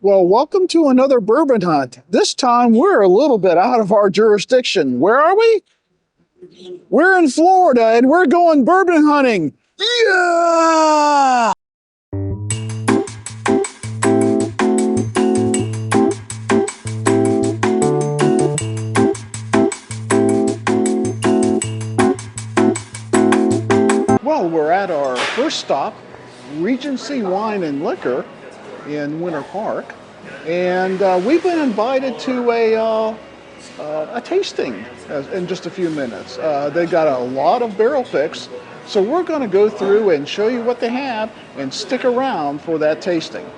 Well, welcome to another bourbon hunt. This time we're a little bit out of our jurisdiction. Where are we? We're in Florida and we're going bourbon hunting. Yeah! Well, we're at our first stop, Regency Wine and Liquor in Winter Park, and we've been invited to a tasting in just a few minutes. They got a lot of barrel picks, so we're going to go through and show you what they have and stick around for that tasting.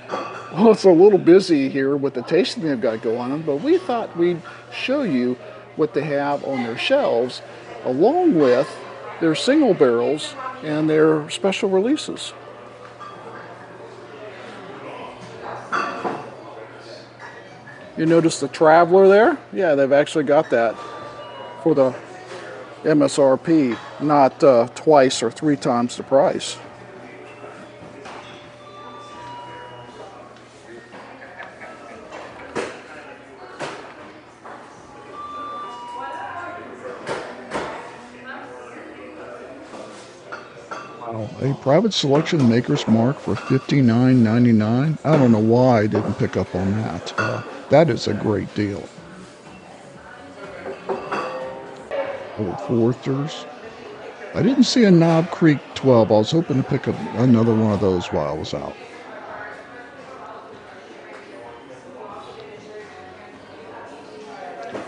Well, it's a little busy here with the tasting they've got going on, but we thought we'd show you what they have on their shelves along with their single barrels and their special releases. You notice the Traveler there? Yeah, they've actually got that for the MSRP, not twice or three times the price. Wow, a private selection maker's mark for $59.99. I don't know why I didn't pick up on that. That is a great deal. Old Foresters. I didn't see a Knob Creek 12. I was hoping to pick up another one of those while I was out.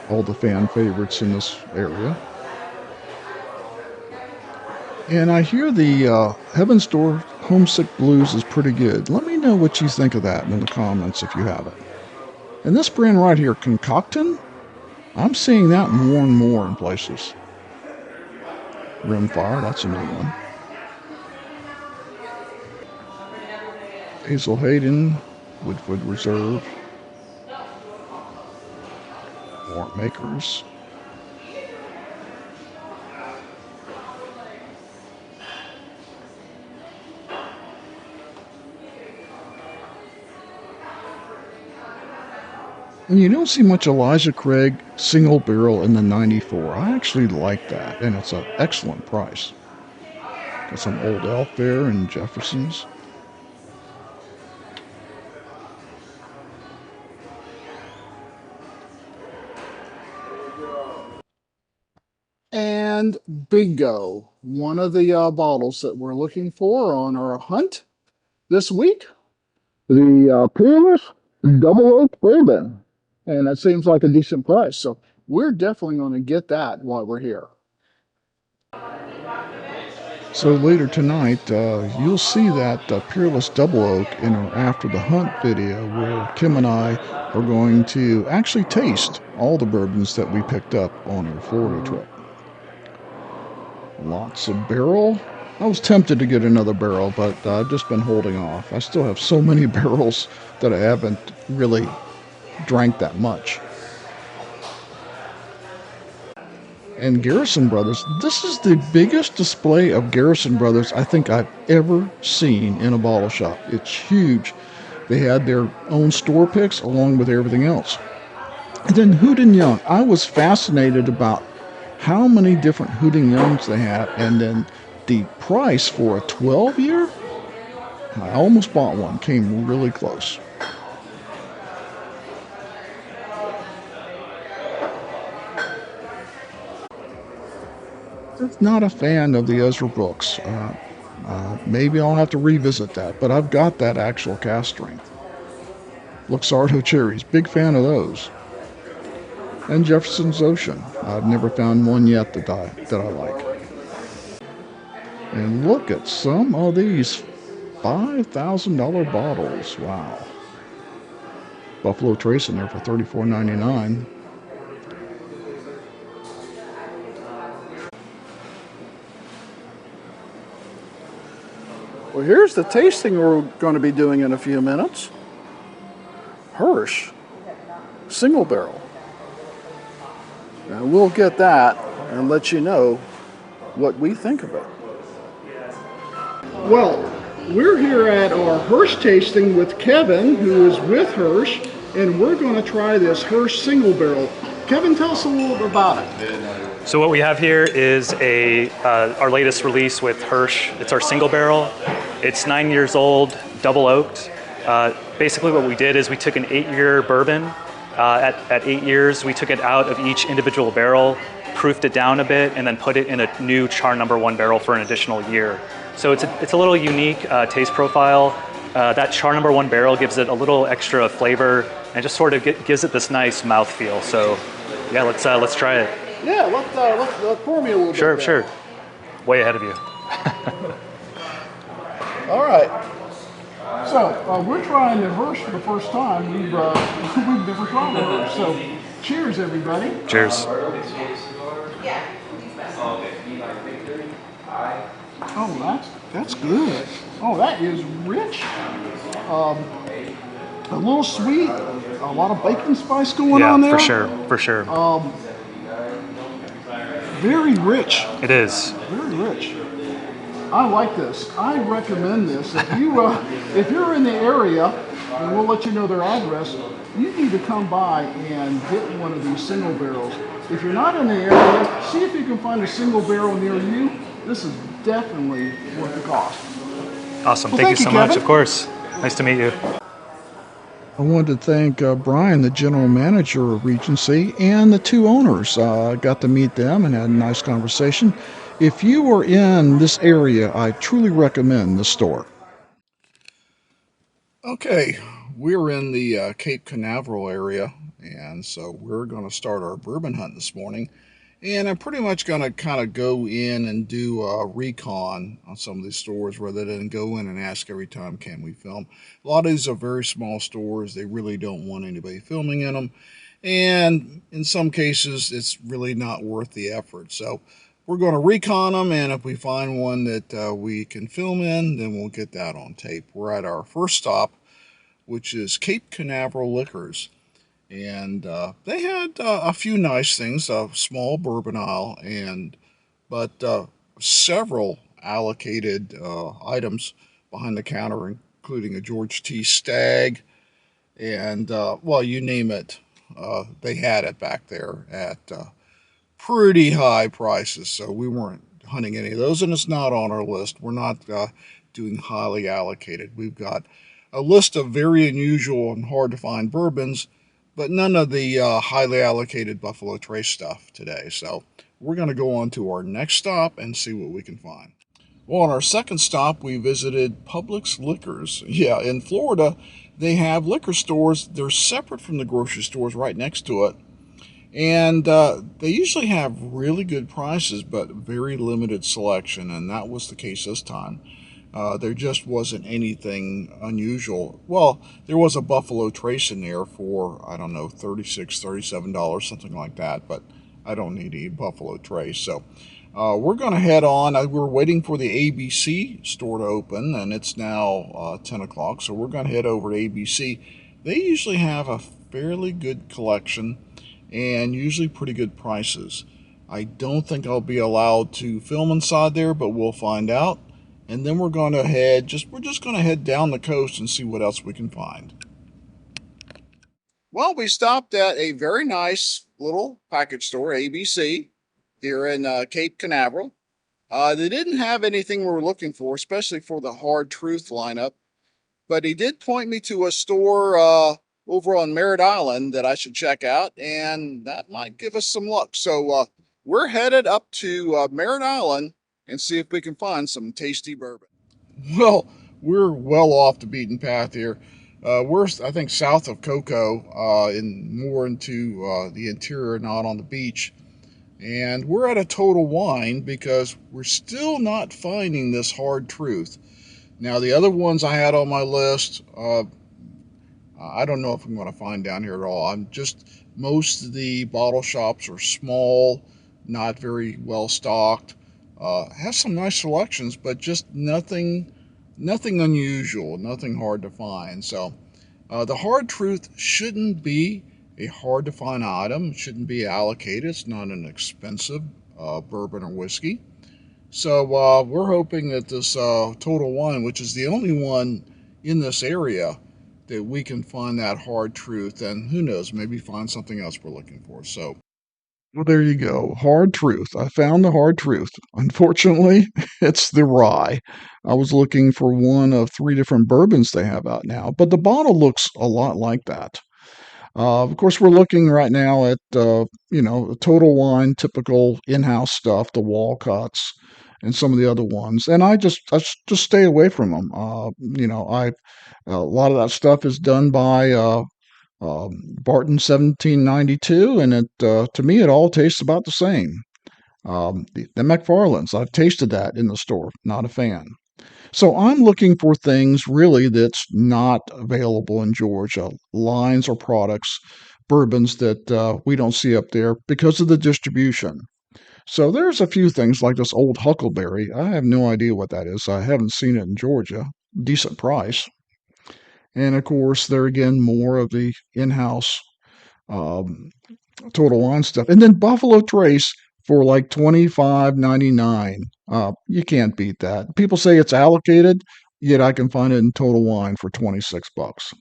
All the fan favorites in this area. And I hear the Heaven's Door Homesick Blues is pretty good. Let me know what you think of that in the comments if you have it. And this brand right here, Concoctin, I'm seeing that more and more in places. Rimfire, that's a new one. Hazel Hayden, Woodford Reserve. Warrant Makers. And you don't see much Elijah Craig single barrel in the 94. I actually like that, and it's an excellent price. Got some Old Elk there and Jefferson's. And bingo, one of the bottles that we're looking for on our hunt this week, the Peerless Double Oak Bourbon. And that seems like a decent price. So we're definitely going to get that while we're here. So later tonight, you'll see that Peerless Double Oak in our After the Hunt video where Kim and I are going to actually taste all the bourbons that we picked up on our Florida trip. Lots of barrel. I was tempted to get another barrel, but I've just been holding off. I still have so many barrels that I haven't really drank that much. And Garrison Brothers, this is the biggest display of Garrison Brothers I think I've ever seen in a bottle shop. It's huge. They had their own store picks along with everything else. And then Hoot and Young. I was fascinated about how many different Hoot and Youngs they had, and then the price for a 12-year. I almost bought one. Came really close. Not a fan of the Ezra Brooks. Maybe I'll have to revisit that, but I've got that actual cast strength. Luxardo Cherries, big fan of those. And Jefferson's Ocean. I've never found one yet that I like. And look at some of these $5,000 bottles. Wow. Buffalo Trace in there for $34.99. Well, here's the tasting we're going to be doing in a few minutes. Hirsch, single barrel. And we'll get that and let you know what we think of it. Well, We're here at our Hirsch tasting with Kevin, who is with Hirsch, and we're going to try this Hirsch single barrel. Kevin, tell us a little bit about it. So what we have here is our latest release with Hirsch. It's our single barrel. It's 9 years old, double oaked. Basically what we did is we took an 8-year bourbon. At 8 years, we took it out of each individual barrel, proofed it down a bit, and then put it in a new char number 1 barrel for an additional year. So it's a little unique taste profile. That char number 1 barrel gives it a little extra flavor and just sort of gives it this nice mouthfeel. So yeah, let's try it. Yeah, let's pour me a little bit. Sure. Way ahead of you. All right. So we're trying the Hirsch for the first time. We've never tried the Hirsch. So cheers, everybody. Cheers. Oh, that's good. Oh, that is rich. A little sweet. A lot of bacon spice going on there. Yeah, for sure. Very rich. It is. Very rich. I like this. I recommend this. If you're in the area, and we'll let you know their address, you need to come by and get one of these single barrels. If you're not in the area, see if you can find a single barrel near you. This is definitely worth the cost. Awesome. Well, thank you so Kevin. much. Of course. Nice to meet you. I wanted to thank Brian, the general manager of Regency, and the 2 owners. Got to meet them and had a nice conversation. If you are in this area, I truly recommend the store. Okay, we're in the Cape Canaveral area, and so we're going to start our bourbon hunt this morning. And I'm pretty much going to kind of go in and do a recon on some of these stores rather than go in and ask every time, can we film? A lot of these are very small stores. They really don't want anybody filming in them. And in some cases, it's really not worth the effort. So we're going to recon them, and if we find one that we can film in, then we'll get that on tape. We're at our first stop, which is Cape Canaveral Liquors. And they had a few nice things, a small bourbon aisle, but several allocated items behind the counter, including a George T. Stagg, and, well, you name it, they had it back there at pretty high prices, so we weren't hunting any of those, and it's not on our list. We're not doing highly allocated. We've got a list of very unusual and hard to find bourbons, but none of the highly allocated Buffalo Trace stuff today. So we're going to go on to our next stop and see what we can find. Well, on our second stop, we visited Publix Liquors. Yeah, in Florida, they have liquor stores. They're separate from the grocery stores right next to it. And they usually have really good prices, but very limited selection. And that was the case this time. There just wasn't anything unusual. Well, there was a Buffalo Trace in there for, I don't know, $36, $37, something like that, but I don't need a Buffalo Trace. So we're going to head on. We're waiting for the ABC store to open, and it's now 10 o'clock, so we're going to head over to ABC. They usually have a fairly good collection and usually pretty good prices. I don't think I'll be allowed to film inside there, but we'll find out. And then we're just going to head down the coast and see what else we can find. Well, we stopped at a very nice little package store, ABC, here in Cape Canaveral. They didn't have anything we were looking for, especially for the Hard Truth lineup. But he did point me to a store over on Merritt Island that I should check out, and that might give us some luck. So we're headed up to Merritt Island and see if we can find some tasty bourbon. Well, we're well off the beaten path here. We're, I think, south of Cocoa, more into the interior, not on the beach. And we're at a Total Wine because we're still not finding this Hard Truth. Now, the other ones I had on my list, I don't know if I'm going to find down here at all. Most of the bottle shops are small, not very well stocked. Have some nice selections, but just nothing unusual, nothing hard to find. So the Hard Truth shouldn't be a hard to find item. It shouldn't be allocated. It's not an expensive bourbon or whiskey. So we're hoping that this Total Wine, which is the only one in this area, that we can find that hard truth, and who knows, maybe find something else we're looking for. So, well, there you go. Hard truth. I found the hard truth. Unfortunately, it's the rye. I was looking for one of three different bourbons they have out now, but the bottle looks a lot like that. Of course, we're looking right now at Total Wine, typical in-house stuff, the Walcots, and some of the other ones. And I just stay away from them. I a lot of that stuff is done by Barton 1792, and it to me it all tastes about the same. The McFarland's, I've tasted that in the store. Not a fan. So I'm looking for things really that's not available in Georgia, lines or products, bourbons that we don't see up there because of the distribution. So there's a few things like this old Huckleberry. I have no idea what that is. I haven't seen it in Georgia. Decent price. And of course, there again, more of the in-house um, Total Wine stuff. And then Buffalo Trace for like 25.99. You can't beat that. People say it's allocated, yet I can find it in Total Wine for 26 bucks.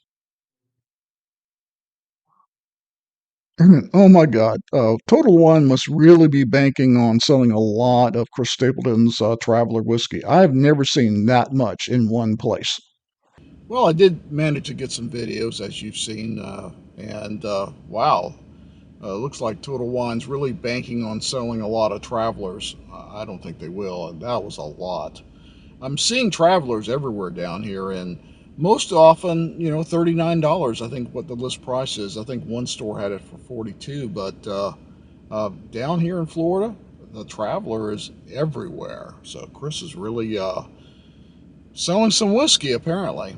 Oh my God. Total Wine must really be banking on selling a lot of Chris Stapleton's Traveler whiskey. I've never seen that much in one place. Well, I did manage to get some videos, as you've seen, and wow, looks like Total Wine's really banking on selling a lot of Travelers. I don't think they will, and that was a lot. I'm seeing Travelers everywhere down here, and most often, $39. I think what the list price is. I think one store had it for 42, but down here in Florida, the Traveler is everywhere. So Chris is really selling some whiskey, apparently.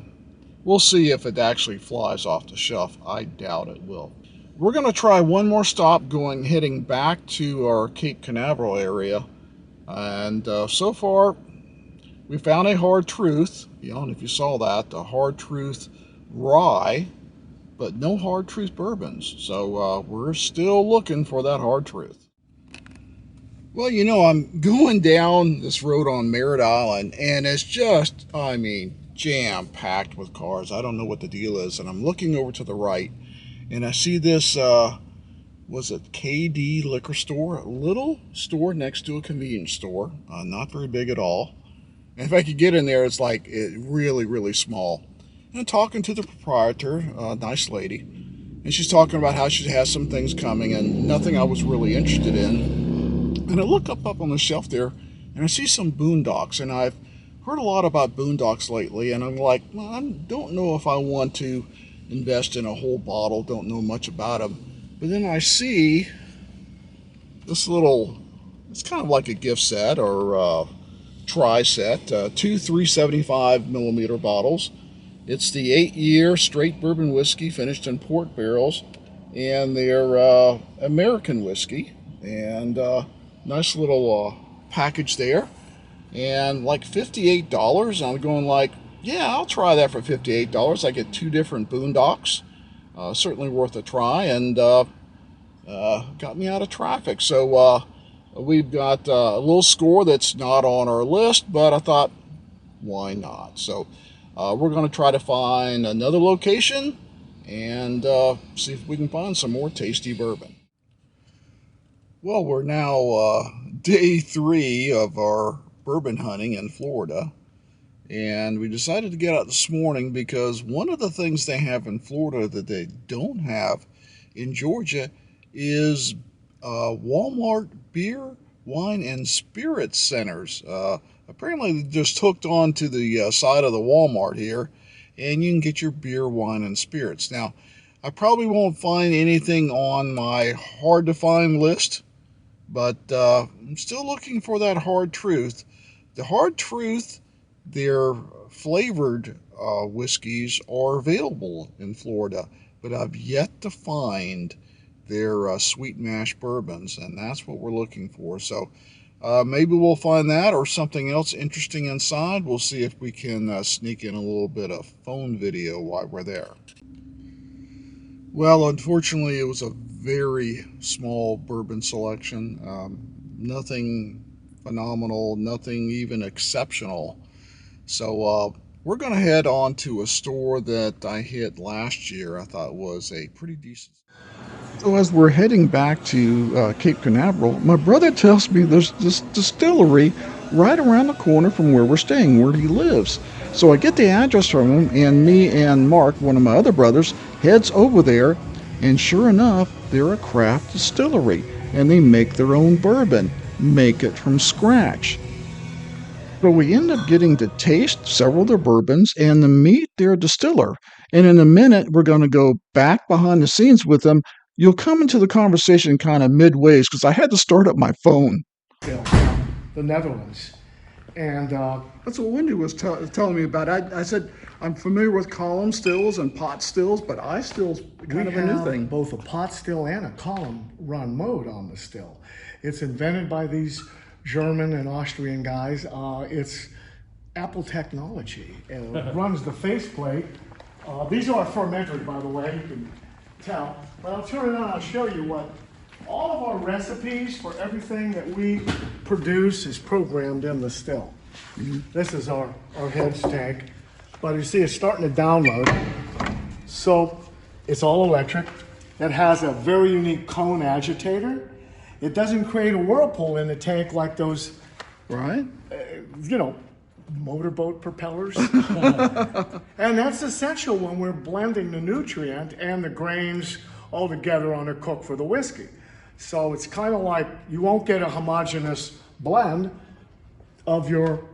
We'll see if it actually flies off the shelf. I doubt it will. We're going to try one more stop heading back to our Cape Canaveral area. And so far, we found a hard truth. And if you saw that, the hard truth rye, but no hard truth bourbons. So we're still looking for that hard truth. Well, I'm going down this road on Merritt Island, and it's just, I mean, jam packed with cars. I don't know what the deal is. And I'm looking over to the right, and I see this, was it KD liquor store? A little store next to a convenience store. Not very big at all. And if I could get in there, it's like really, really small. And I'm talking to the proprietor, a nice lady, and she's talking about how she has some things coming and nothing I was really interested in. And I look up on the shelf there, and I see some boondocks, and I've heard a lot about boondocks lately, and I'm like, well, I don't know if I want to invest in a whole bottle, don't know much about them. But then I see this little, it's kind of like a gift set or try set, two 375 milliliter bottles. It's the 8-year straight bourbon whiskey finished in port barrels, and they're American whiskey, and nice little package there, and like $58. I'm going like, yeah, I'll try that for $58. I get two different boondocks, certainly worth a try, and got me out of traffic. So we've got a little score that's not on our list, but I thought, why not? So we're going to try to find another location and see if we can find some more tasty bourbon. Well, we're now day 3 of our bourbon hunting in Florida, and we decided to get out this morning because one of the things they have in Florida that they don't have in Georgia is Walmart beer, wine, and spirit centers. Apparently, they just hooked on to the side of the Walmart here, and you can get your beer, wine, and spirits. Now, I probably won't find anything on my hard to find list, but I'm still looking for that hard truth. The hard truth, their flavored whiskeys are available in Florida, but I've yet to find their sweet mash bourbons, and that's what we're looking for. So maybe we'll find that or something else interesting inside. We'll see if we can sneak in a little bit of phone video while we're there. Well, unfortunately, it was a very small bourbon selection. Nothing phenomenal, nothing even exceptional. So we're going to head on to a store that I hit last year. I thought was a pretty decent. So as we're heading back to Cape Canaveral, my brother tells me there's this distillery right around the corner from where we're staying, where he lives. So I get the address from him, and me and Mark, one of my other brothers, heads over there, and sure enough, they're a craft distillery, and they make their own bourbon, make it from scratch. So we end up getting to taste several of their bourbons and to meet their distiller. And in a minute, we're going to go back behind the scenes with them. You'll come into the conversation kind of midways because I had to start up my phone. The Netherlands. And That's what Wendy was telling me about. I said I'm familiar with column stills and pot stills, but eye stills kind of a new thing. both a pot still and a column run mode on the still. It's invented by these German and Austrian guys. It's Apple technology. It runs the faceplate. These are fermented, by the way, you can tell. But I'll turn it on, I'll show you what all of our recipes for everything that we produce is programmed in the still. This is our heads tank. But you see it's starting to download. So it's all electric. It has a very unique cone agitator. It doesn't create a whirlpool in the tank like those, Right? motorboat propellers. And that's essential when we're blending the nutrient and the grains all together on a cook for the whiskey. So it's kind of like you won't get a homogeneous blend of your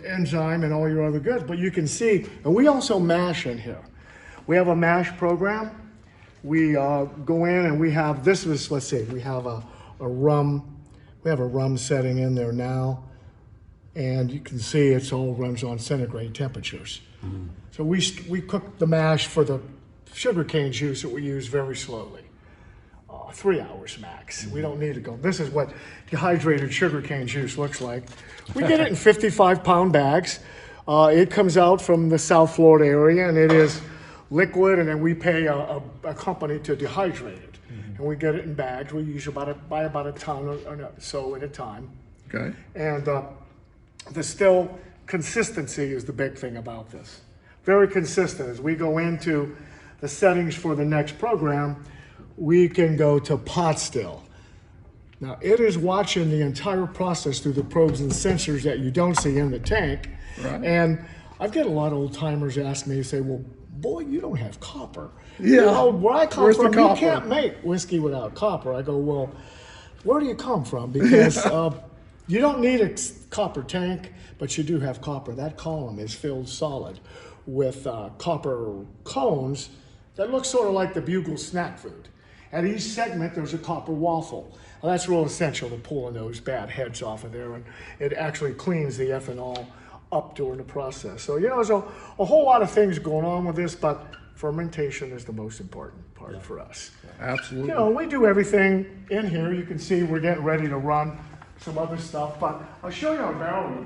enzyme and all your other goods, but you can see, and we also mash in here. We have a mash program. We go in and we have, this was, let's see, we have a rum setting in there now. And you can see it's all runs on centigrade temperatures. Mm-hmm. So we cook the mash for the sugarcane juice that we use very slowly. 3 hours max. Mm-hmm. We don't need to go. This is what dehydrated sugarcane juice looks like. We get it in 55-pound bags. It comes out from the South Florida area, and it is liquid, and then we pay a company to dehydrate it. Mm-hmm. And we get it in bags. We use buy about a ton or so at a time. Okay. And the still consistency is the big thing about this. Very consistent. As we go into the settings for the next program, we can go to pot still. Now it is watching the entire process through the probes and sensors that you don't see in the tank. Right. And I've got a lot of old timers ask me, say, well, boy, you don't have copper. Yeah. Where I come Where's from, the copper? you can't make whiskey without copper. I go, well, where do you come from? Because you don't need a copper tank, but you do have copper. That column is filled solid with copper cones that look sort of like the Bugle snack food. At each segment, there's a copper waffle. Well, that's real essential to pulling those bad heads off of there, and it actually cleans the ethanol up during the process. So, there's a whole lot of things going on with this, but fermentation is the most important part for us. Absolutely. We do everything in here. You can see we're getting ready to run some other stuff, but I'll show you our barrel.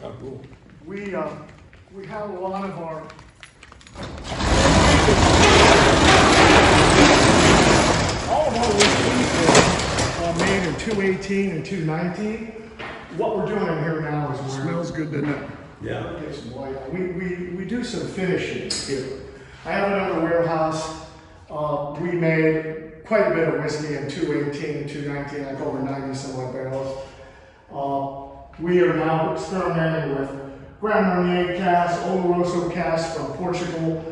Oh, cool. We have a lot of our all of our whiskeys are made in 218 and 219. What we're doing in here now is Smells good, doesn't it? Yeah. get some white. We do some finishing here. I have another warehouse. We made quite a bit of whiskey in 218 and 219, like over 90 some odd barrels. We are now experimenting with Grand Marnier cask, Oloroso cask from Portugal,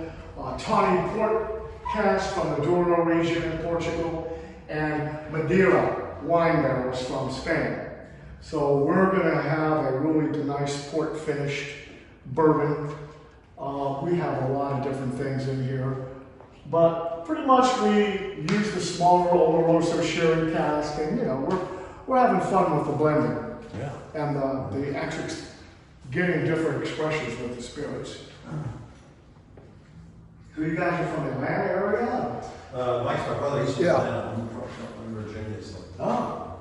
Tawny Port cask from the Douro region in Portugal, and Madeira wine barrels from Spain. So we're going to have a really nice port finished bourbon. We have a lot of different things in here, but pretty much we use the smaller Oloroso sherry cask, and we're having fun with the blending. Yeah. And the actually getting different expressions with the spirits. So you guys are from the Atlanta area? Mike's my brother. He's from Yeah. Atlanta. I'm from Virginia. So. Oh.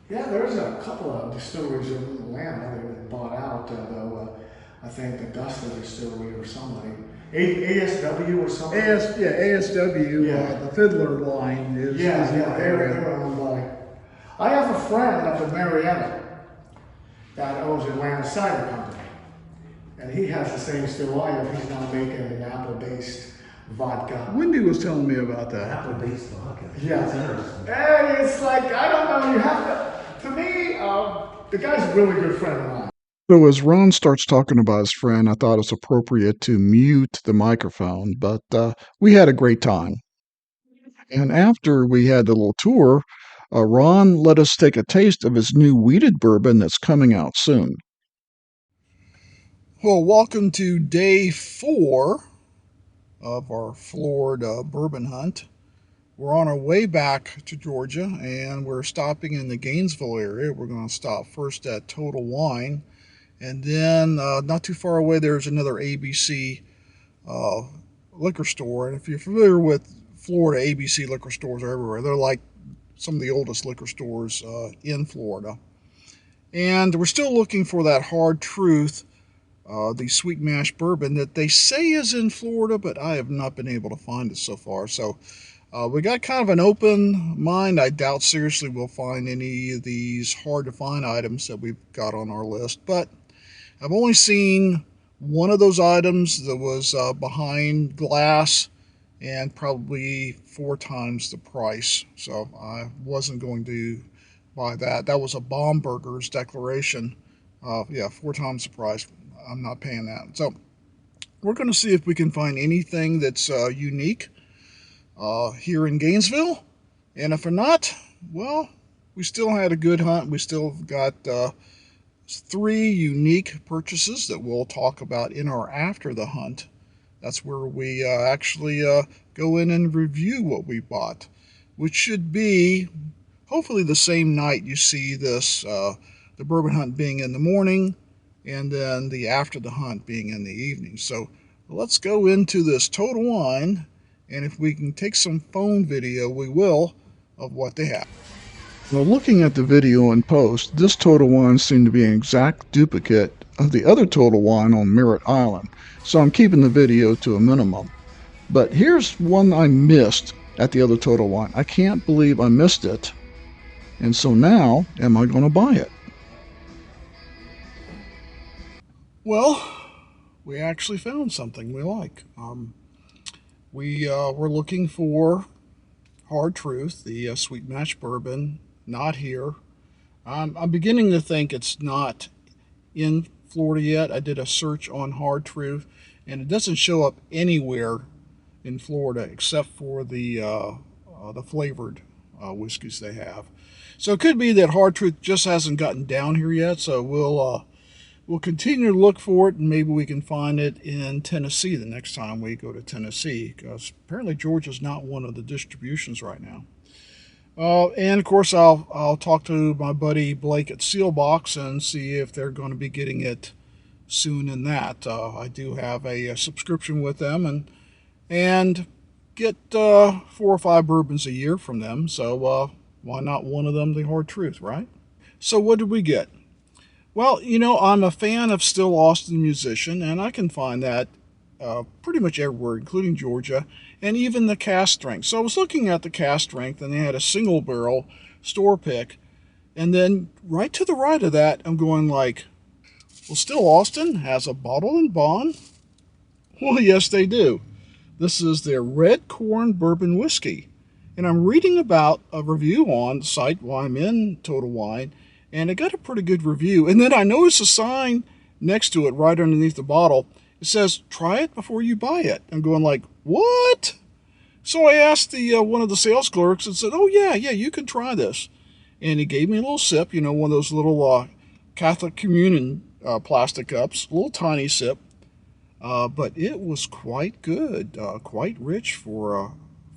Yeah, there's a couple of distilleries in Atlanta that were bought out, though. I think Augusta Distillery or somebody. ASW or something? ASW, Yeah. the Fiddler line is in the area. they're owned by. I have a friend up in Marietta that owns Atlanta Cider Company. And he has the same still life. He's now making an apple-based vodka. Wendy was telling me about that. Apple-based vodka. Yeah. That's interesting. And it's like, I don't know, you have to me, the guy's a really good friend of mine. So as Ron starts talking about his friend, I thought it's appropriate to mute the microphone, but we had a great time. And after we had the little tour, Ron let us take a taste of his new wheated bourbon that's coming out soon. Well, welcome to day 4 of our Florida bourbon hunt. We're on our way back to Georgia, and we're stopping in the Gainesville area. We're going to stop first at Total Wine, and then not too far away there's another ABC liquor store. And if you're familiar with Florida, ABC liquor stores are everywhere. They're like some of the oldest liquor stores in Florida. And we're still looking for that Hard Truth, the sweet mash bourbon that they say is in Florida, but I have not been able to find it so far. So we got kind of an open mind. I doubt seriously we'll find any of these hard to find items that we've got on our list, but I've only seen one of those items that was behind glass and probably 4 times the price. So I wasn't going to buy that. That was a Baumburger's declaration. Yeah, 4 times the price. I'm not paying that. So we're going to see if we can find anything that's unique here in Gainesville. And if we're not, well, we still had a good hunt. We still got 3 unique purchases that we'll talk about in our after the hunt. That's where we actually go in and review what we bought, which should be hopefully the same night you see this, the bourbon hunt being in the morning and then the after the hunt being in the evening. So let's go into this Total Wine, and if we can take some phone video, we will, of what they have. Now, looking at the video in post, this Total Wine seemed to be an exact duplicate of the other Total Wine on Merritt Island, so I'm keeping the video to a minimum. But here's one I missed at the other Total Wine. I can't believe I missed it, and so now, am I going to buy it? Well, we actually found something we like. We were looking for Hard Truth, the sweet mash bourbon. Not here. I'm beginning to think it's not in Florida yet. I did a search on Hard Truth, and it doesn't show up anywhere in Florida except for the flavored whiskeys they have. So it could be that Hard Truth just hasn't gotten down here yet. So we'll continue to look for it, and maybe we can find it in Tennessee the next time we go to Tennessee, because apparently Georgia's not one of the distributions right now. And of course, I'll talk to my buddy Blake at Sealbox and see if they're going to be getting it soon in that. I do have a subscription with them and get 4 or 5 bourbons a year from them. So why not one of them the Hard Truth, right? So what did we get? Well, you know, I'm a fan of Still Austin musician, and I can find that pretty much everywhere, including Georgia, and even the cask strength. So I was looking at the cask strength, and they had a single barrel store pick, and then right to the right of that, I'm going like, well, Still Austin has a bottle and bond? Well, yes, they do. This is their Red Corn Bourbon Whiskey, and I'm reading about a review on the site while I'm in Total Wine, and it got a pretty good review. And then I noticed a sign next to it, right underneath the bottle. It says, try it before you buy it. I'm going like, what? So I asked the one of the sales clerks and said, oh, yeah, you can try this. And he gave me a little sip, you know, one of those little Catholic Communion plastic cups, a little tiny sip. But it was quite good, quite rich for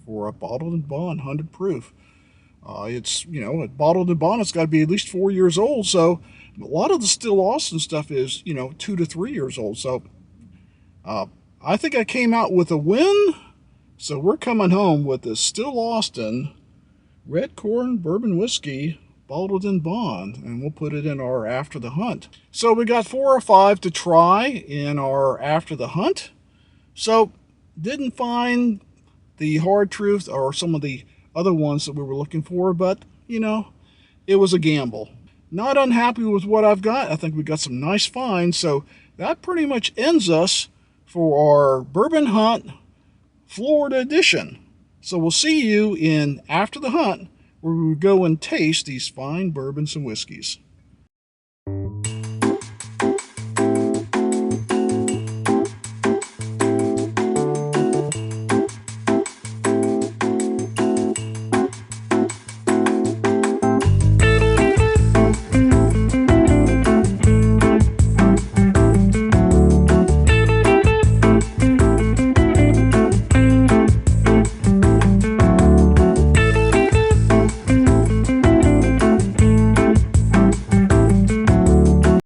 a bottled and bond 100 proof. It's, you know, a bottled and bond, it's got to be at least 4 years old. So a lot of the Still Austin stuff is, you know, 2 to 3 years old. So I think I came out with a win. So we're coming home with this Still Austin Red Corn Bourbon Whiskey, bottled in bond, and we'll put it in our after the hunt. So we got 4 or 5 to try in our after the hunt. So didn't find the Hard Truth or some of the other ones that we were looking for, but you know, it was a gamble. not unhappy with what I've got. I think we got some nice finds. So that pretty much ends us for our Bourbon Hunt Florida edition. So we'll see you in After the Hunt, where we go and taste these fine bourbons and whiskeys.